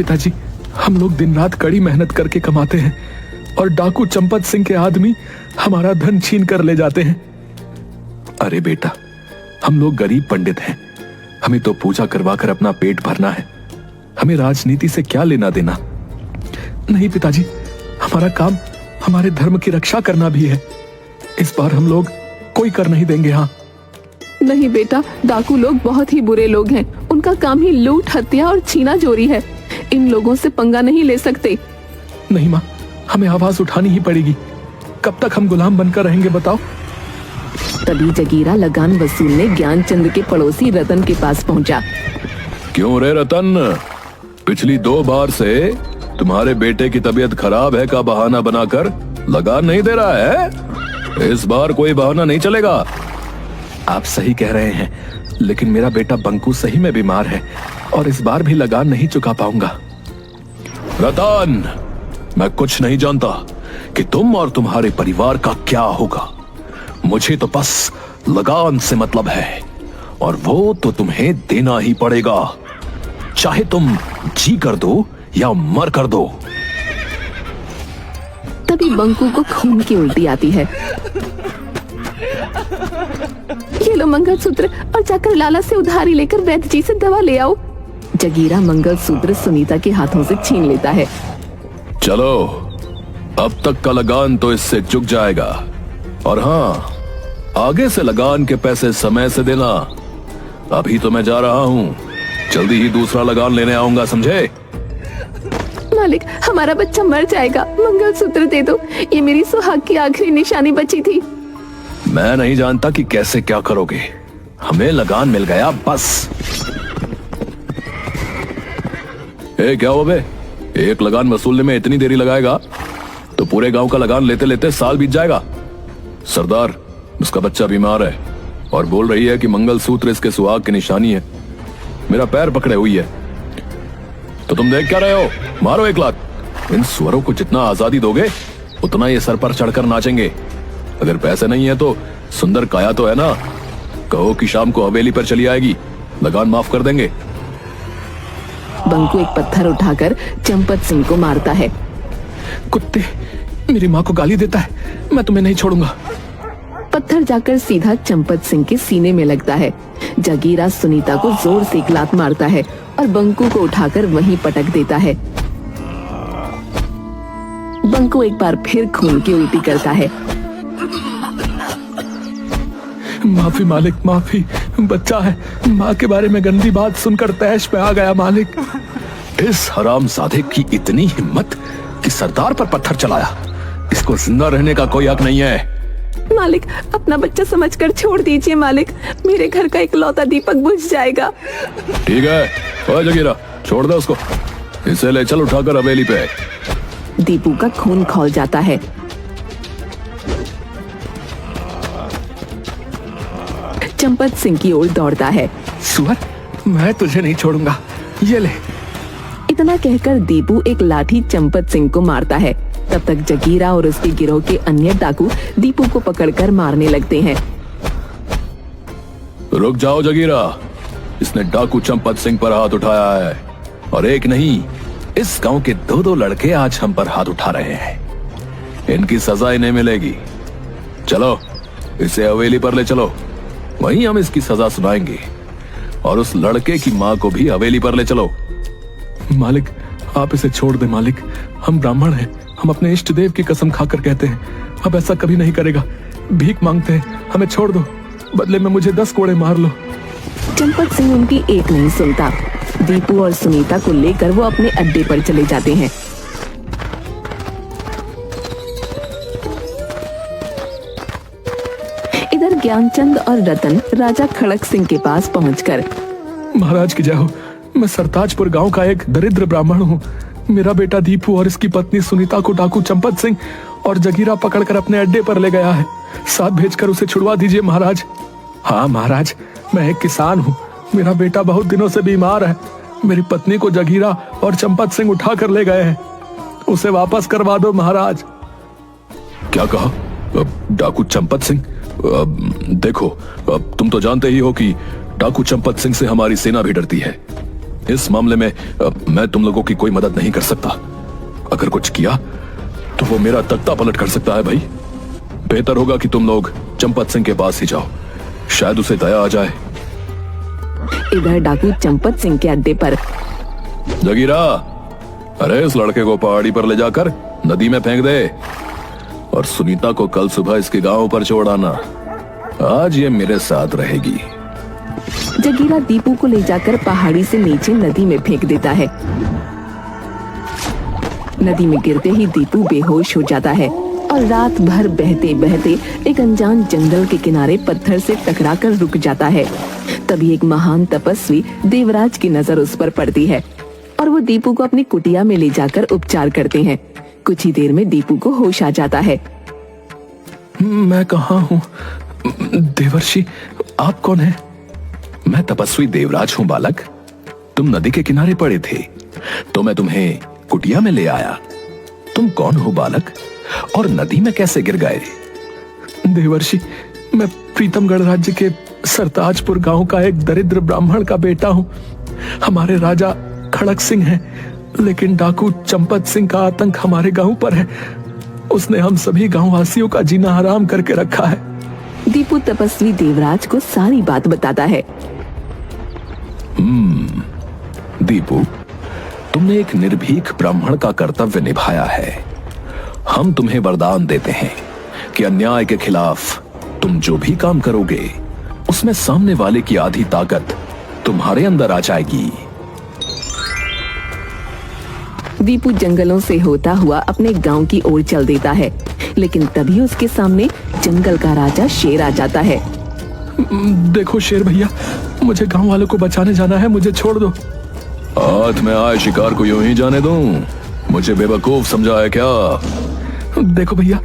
पिताजी, हम लोग दिन रात कड़ी मेहनत करके कमाते हैं और डाकू चंपत सिंह के आदमी हमारा धन छीन कर ले जाते हैं। अरे बेटा, हम लोग गरीब पंडित हैं, हमें तो पूजा करवा कर अपना पेट भरना है, हमें राजनीति से क्या लेना देना। नहीं पिताजी, हमारा काम हमारे धर्म की रक्षा करना भी है। इस बार हम लोग कोई कर नहीं देंगे। हाँ नहीं बेटा, डाकू लोग बहुत ही बुरे लोग हैं। उनका काम ही लूट, हत्या और छीना जोरी है। इन लोगों से पंगा नहीं ले सकते। नहीं माँ, हमें आवाज उठानी ही पड़ेगी। कब तक हम गुलाम बनकर रहेंगे बताओ। तभी जगीरा लगान वसूलने ज्ञानचंद के पड़ोसी रतन के पास पहुंचा। क्यों रे रतन, पिछली 2 बार से तुम्हारे बेटे की तबीयत खराब है का बहाना बनाकर लगान नहीं दे रहा है? इस बार कोई बहाना नहीं चलेगा। आप सही कह रहे हैं, लेकिन मेरा बेटा बंकू सही में बीमार है और इस बार भी लगान नहीं चुका पाऊंगा। रतन, मैं कुछ नहीं जानता कि तुम और तुम्हारे परिवार का क्या होगा। मुझे तो बस लगान से मतलब है, और वो तो तुम्हें देना ही पड़ेगा, चाहे तुम जी कर दो या मर कर दो। तभी बंकू को खून की उल्टी आती है। ये लो मंगलसूत्र और जाकर लाला से उधारी लेकर वैद्य जी से दवा ले आओ। जगीरा मंगलसूत्र सुनीता के हाथों से छीन लेता है। चलो, अब तक का लगान तो इससे चुक जाएगा, और हाँ, आगे से लगान के पैसे समय से देना। अभी तो मैं जा रहा हूँ, जल्दी ही दूसरा लगान लेने आऊंगा, समझे? मालिक, हमारा बच्चा मर जाएगा, मंगलसूत्र दे दो, ये मेरी सुहाग की आखिरी निशानी बची थी। मैं नहीं जानता कि कैसे क्या करोगे, हमें लगान मिल गया बस। क्या हुआ बे? एक लगान वसूलने में इतनी देरी लगाएगा तो पूरे गांव का लगान लेते लेते साल बीत जाएगा। सरदार, उसका बच्चा बीमार है और बोल रही है कि मंगलसूत्र इसके सुहाग की निशानी है। मेरा पैर पकड़े हुई है। तो तुम देख क्या रहे हो? मारो 1 लाख। इन सुअरों को जितना आजादी दोगे उतना ये सर पर चढ़कर नाचेंगे। अगर पैसे नहीं है तो सुंदर काया तो है ना, कहो कि शाम को हवेली पर चली आएगी, लगान माफ कर देंगे। बंकू एक पत्थर उठाकर चंपत सिंह को मारता है। कुत्ते, मेरी माँ को गाली देता है, मैं तुम्हें नहीं छोड़ूंगा। पत्थर जाकर सीधा चंपत सिंह के सीने में लगता है। जगीरा सुनीता को जोर से एक लात मारता है और बंकू को उठाकर वहीं पटक देता है। बंकू एक बार फिर खून की उल्टी करता है। माफी मालिक, माफी। बच्चा है, माँ के बारे में गंदी बात सुनकर तैश पे आ गया मालिक। इस हरामजादे की इतनी हिम्मत कि सरदार पर पत्थर चलाया। इसको जिंदा रहने का कोई हक नहीं है। मालिक, अपना बच्चा समझकर छोड़ दीजिए मालिक, मेरे घर का इकलौता दीपक बुझ जाएगा। ठीक है, ओए जगीरा, छोड़ दे उसको, इसे ले चल उठाकर हवेली पे। दीपू का खून खौल जाता है। चंपत सिंह की ओर दौड़ता है। सुअर, मैं तुझे नहीं छोड़ूंगा, ये ले। इतना कहकर दीपू एक लाठी चंपत सिंह को मारता है। तब तक जगीरा और उसके गिरोह के अन्य डाकू दीपू को पकड़कर मारने लगते हैं। रुक जाओ जगीरा, इसने डाकू चंपत सिंह पर हाथ उठाया है, और एक नहीं, इस गांव के 2 लड़के आज हम पर हाथ उठा रहे हैं। इनकी सजा इन्हें मिलेगी। चलो, इसे हवेली पर ले चलो, वहीं हम इसकी सजा सुनाएंगे, और उस लड़के की माँ को भी हवेली पर ले चलो। मालिक, आप इसे छोड़ दे मालिक, हम ब्राह्मण हैं, हम अपने इष्ट देव की कसम खाकर कहते हैं, अब ऐसा कभी नहीं करेगा। भीख मांगते हैं, हमें छोड़ दो, बदले में मुझे 10 कोड़े मार लो। चंपत सिंह उनकी एक नहीं सुनता। दीपू और सुनीता को लेकर वो अपने अड्डे पर चले जाते हैं। इधर ज्ञानचंद और रतन राजा खड़क सिंह के पास पहुंचकर, महाराज की जय हो, मैं सरताजपुर गांव का एक दरिद्र ब्राह्मण हूँ। मेरा बेटा दीपू और इसकी पत्नी सुनीता को डाकू चंपत सिंह और जगीरा पकड़कर अपने अड्डे पर ले गया है। साथ भेजकर उसे छुड़वा दीजिए महाराज। हाँ महाराज, मैं एक किसान हूँ, मेरा बेटा बहुत दिनों से बीमार है। मेरी पत्नी को जगीरा और चंपत सिंह उठा कर ले गए हैं, उसे वापस करवा दो महाराज। क्या कहा? डाकू चंपत सिंह? देखो, तुम तो जानते ही हो कि डाकू चंपत सिंह से हमारी सेना भी डरती है। इस मामले में मैं तुम लोगों की कोई मदद नहीं कर सकता। अगर कुछ किया तो वो मेरा तख्ता पलट कर सकता है भाई। बेहतर होगा कि तुम लोग चंपत सिंह के पास ही जाओ, शायद उसे दया आ जाए। इधर डाकू चंपत सिंह के अड्डे पर। जगीरा, अरे इस लड़के को पहाड़ी पर ले जाकर नदी में फेंक दे और सुनीता को कल सुबह इसके गांव पर छोड़ आना। आज ये मेरे साथ रहेगी। जगीरा दीपू को ले जाकर पहाड़ी से नीचे नदी में फेंक देता है। नदी में गिरते ही दीपू बेहोश हो जाता है और रात भर बहते बहते एक अनजान जंगल के किनारे पत्थर से टकराकर रुक जाता है। तभी एक महान तपस्वी देवराज की नजर उस पर पड़ती है और वो दीपू को अपनी कुटिया में ले जाकर उपचार करते हैं। कुछ ही देर में दीपू को होश आ जाता है। मैं कहाँ हूँ? देवर्षि, आप कौन हैं? मैं तपस्वी देवराज हूँ बालक। तुम नदी के किनारे पड़े थे तो मैं तुम्हें कुटिया में ले आया। तुम कौन हो बालक, और नदी में कैसे गिर गए? देवर्षि, मैं प्रीतमगढ़ राज्य के सरताजपुर गांव का एक दरिद्र ब्राह्मण का बेटा हूँ। हमारे राजा खड़क सिंह हैं, लेकिन डाकू चंपत सिंह का आतंक हमारे गांव पर है। उसने हम सभी गांव वासियों का जीना हराम करके रखा है। दीपू तपस्वी देवराज को सारी बात बताता है। दीपू, तुमने एक निर्भीक ब्राह्मण का कर्तव्य निभाया है। हम तुम्हें वरदान देते हैं कि अन्याय के खिलाफ तुम जो भी काम करोगे उसमें सामने वाले की आधी ताकत तुम्हारे अंदर आ जाएगी। दीपू जंगलों से होता हुआ अपने गांव की ओर चल देता है, लेकिन तभी उसके सामने जंगल का राजा शेर आ जाता है। देखो शेर भैया, मुझे गांव वालों को बचाने जाना है, मुझे छोड़ दो। हाथ में आए शिकार को यूं ही जाने दूं? मुझे बेवकूफ समझा है क्या? देखो भैया,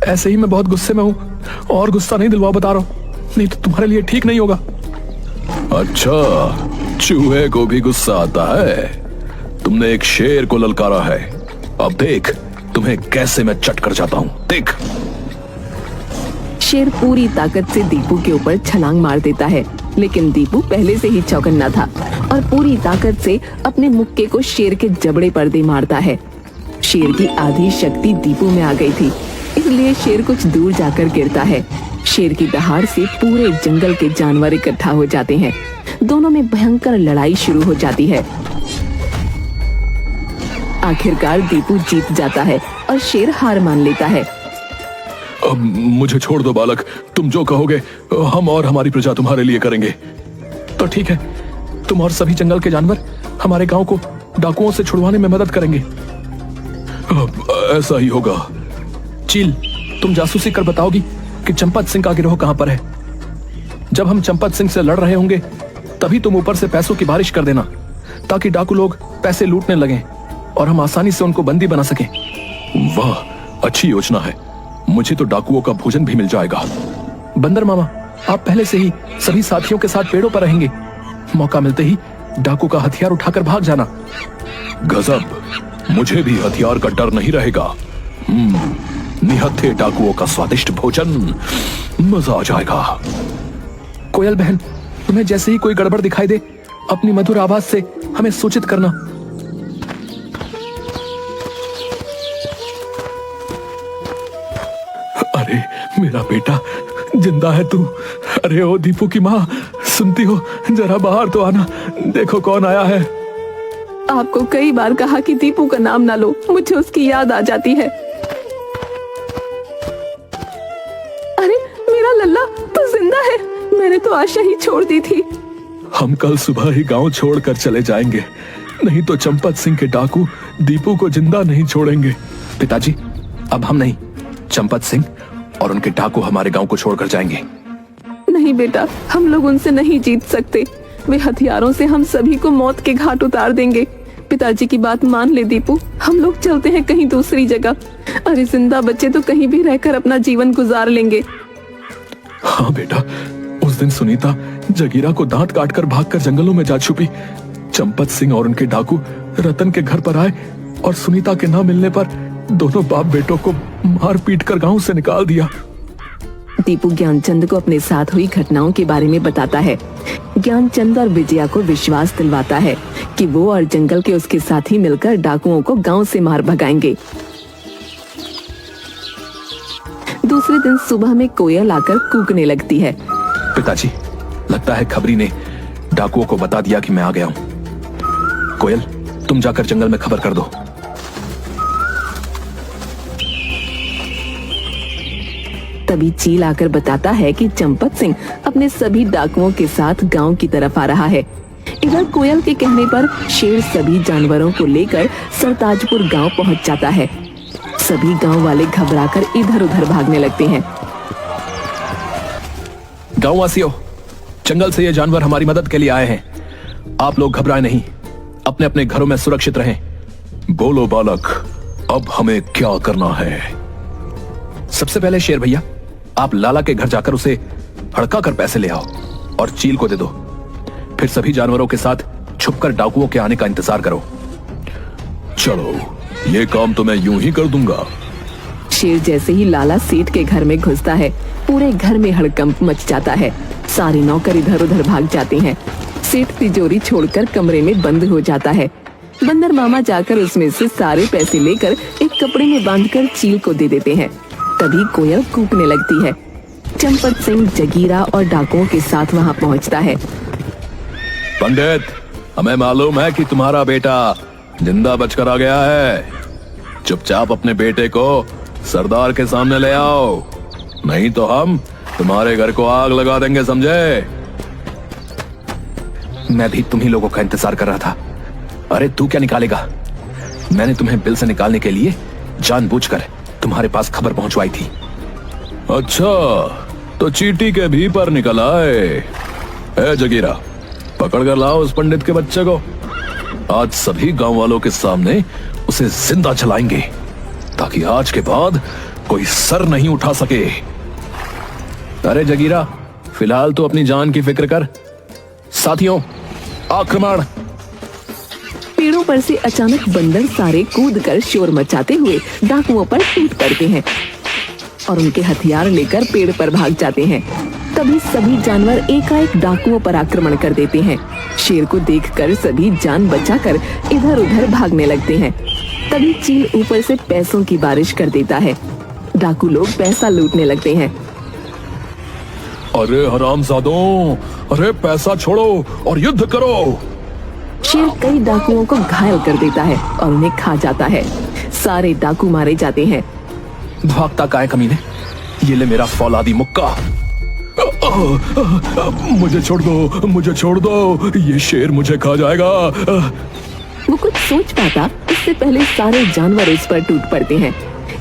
ऐसे ही मैं बहुत गुस्से में हूँ, और गुस्सा नहीं दिलवा, बता रहा हूँ, नहीं तो तुम्हारे लिए ठीक नहीं होगा। अच्छा, चूहे को भी गुस्सा आता है? तुमने एक शेर को ललकारा है, अब देख तुम्हें कैसे मैं चट कर जाता हूँ, देख। शेर पूरी ताकत से दीपू के ऊपर छलांग मार देता है, लेकिन दीपू पहले से ही चौकन्ना था और पूरी ताकत से अपने मुक्के को शेर के जबड़े पर दे मारता है। शेर की आधी शक्ति दीपू में आ गई थी, इसलिए शेर कुछ दूर जाकर गिरता है। शेर की दहाड़ से पूरे जंगल के जानवर इकट्ठा हो जाते हैं। दोनों में भयंकर लड़ाई शुरू हो जाती है। आखिरकार दीपू जीत जाता है और शेर हार मान लेता है। अब मुझे छोड़ दो बालक, तुम जो कहोगे हम और हमारी प्रजा तुम्हारे लिए करेंगे। तो ठीक है, तुम और सभी जंगल के जानवर हमारे गांव को डाकुओं से छुड़वाने में मदद करेंगे। अब ऐसा ही होगा। चील, तुम जासूसी कर बताओगी कि चंपत सिंह का गिरोह कहां पर है। जब हम चंपत सिंह से लड़ रहे होंगे तभी तुम ऊपर से पैसों की बारिश कर देना, ताकि डाकू लोग पैसे लूटने लगें और हम आसानी से उनको बंदी बना सकें। वाह, अच्छी योजना है। मुझे तो डाकुओं का भोजन भी मिल जाएगा। बंदर मामा, आप पहले से ही सभी साथियों के साथ पेड़ों पर रहेंगे। मौका मिलते ही डाकू का हथियार उठाकर भाग जाना। गजब, मुझे भी हथियार का डर नहीं रहेगा। निहत्थे डाकुओं का स्वादिष्ट भोजन, मजा आ जाएगा। कोयल बहन, तुम्हें जैसे ही कोई गड़बड़ दिखाई दे अपनी मधुर आवाज से हमें सूचित करना। अरे मेरा बेटा, जिंदा है तू? अरे ओ दीपू की माँ, सुनती हो? जरा बाहर तो आना, देखो कौन आया है। आपको कई बार कहा कि दीपू का नाम ना लो, मुझे उसकी याद आ जाती है। अरे मेरा लल्ला तो जिंदा है, मैंने तो आशा ही छोड़ दी थी। हम कल सुबह ही गांव छोड़कर चले जाएंगे, नहीं तो चंपत सिंह के डाकू दीपू को जिंदा नहीं छोड़ेंगे। पिताजी, अब हम नहीं, चंपत सिंह और उनके डाकू हमारे गांव को छोड़कर जाएंगे। नहीं बेटा, हम लोग उनसे नहीं जीत सकते। वे हथियारों से हम सभी को मौत के घाट उतार देंगे। पिताजी की बात मान ले दीपू, हम लोग चलते हैं कहीं दूसरी जगह। अरे जिंदा बच्चे तो कहीं भी रहकर अपना जीवन गुजार लेंगे। हाँ बेटा, उस दिन सुनीता जगीरा को दांत काटकर भागकर जंगलों में जा छुपी। चंपत सिंह और उनके डाकू रतन के घर पर आए और सुनीता के न मिलने पर दोनों बाप बेटों को मार पीट कर गांव से निकाल दिया। दीपू ज्ञानचंद को अपने साथ हुई घटनाओं के बारे में बताता है। ज्ञानचंद और विजया को विश्वास दिलवाता है कि वो और जंगल के उसके साथी मिलकर डाकुओं को गांव से मार भगाएंगे। दूसरे दिन सुबह में कोयल आकर कूकने लगती है। पिताजी, लगता है खबरी ने डाकुओं को बता दिया कि मैं आ गया हूं। कोयल, तुम जाकर जंगल में खबर कर दो। तभी चील आकर बताता है कि चंपत सिंह अपने सभी डाकुओं के साथ गांव की तरफ आ रहा है। इधर कोयल के कहने पर शेर सभी जानवरों को लेकर सरताजपुर गांव पहुंच जाता है। सभी गांव वाले घबराकर इधर उधर भागने लगते हैं। गांव वासियों, जंगल से ये जानवर हमारी मदद के लिए आए हैं। आप लोग घबराए नहीं, अपने अपने घरों में सुरक्षित रहें। बोलो बालक, अब हमें क्या करना है? सबसे पहले शेर भैया, आप लाला के घर जाकर उसे हड़का कर पैसे ले आओ और चील को दे दो। फिर सभी जानवरों के साथ छुपकर डाकुओं के आने का इंतजार करो। चलो, ये काम तो मैं यूं ही कर दूंगा। शेर जैसे ही लाला सेठ के घर में घुसता है, पूरे घर में हड़कंप मच जाता है। सारे नौकर इधर उधर भाग जाते हैं। सेठ तिजोरी छोड़कर कमरे में बंद हो जाता है। बंदर मामा जाकर उसमें से सारे पैसे लेकर एक कपड़े में बांधकर चील को दे देते हैं। तभी कोयल कूकने लगती है। चंपत सिंह जगीरा और डाकुओं के साथ वहां पहुंचता है। पंडित, हमें मालूम है कि तुम्हारा बेटा जिंदा बचकर आ गया है। चुपचाप अपने बेटे को सरदार के सामने ले आओ, नहीं तो हम तुम्हारे घर को आग लगा देंगे, समझे? मैं भी तुम्ही लोगों का इंतजार कर रहा था। अरे तू क्या निकालेगा? मैंने तुम्हें बिल से निकालने के लिए जानबूझकर तुम्हारे पास खबर पहुंचवाई थी। अच्छा, तो चींटी के भी पर निकल आए। ए जगीरा, पकड़ कर लाओ उस पंडित के बच्चे को। आज सभी गांव वालों के सामने उसे जिंदा जलाएंगे, ताकि आज के बाद कोई सर नहीं उठा सके। अरे जगीरा, फिलहाल तो अपनी जान की फिक्र कर। साथियों, आक्रमण! पेड़ों पर से अचानक बंदर सारे कूदकर शोर मचाते हुए डाकुओं पर टूट पड़ते हैं और उनके हथियार लेकर पेड़ पर भाग जाते हैं। तभी सभी जानवर एकाएक डाकुओं पर आक्रमण कर देते हैं। शेर को देखकर सभी जान बचाकर इधर उधर भागने लगते हैं। तभी चील ऊपर से पैसों की बारिश कर देता है। डाकू लोग पैसा लूटने लगते हैं। अरे हरामजादों, अरे पैसा छोड़ो और युद्ध करो। शेर कई डाकुओं को घायल कर देता है और उन्हें खा जाता है। सारे डाकू मारे जाते हैं। भागता काहे कमीने? ये ले मेरा फौलादी मुक्का। मुझे छोड़ दो, मुझे छोड़ दो, ये शेर मुझे खा जाएगा। वो कुछ सोच पाता इससे पहले सारे जानवर उस पर टूट पड़ते हैं।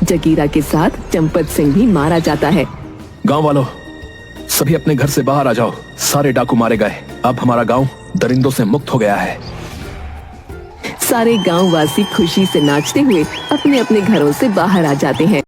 जगीरा के साथ चंपत सिंह भी मारा जाता है। गांव वालों, सभी अपने घर से बाहर आ जाओ। सारे डाकू मारे गए। अब हमारा गांव दरिंदों से मुक्त हो गया है। सारे गांव वासी खुशी से नाचते हुए अपने अपने घरों से बाहर आ जाते हैं।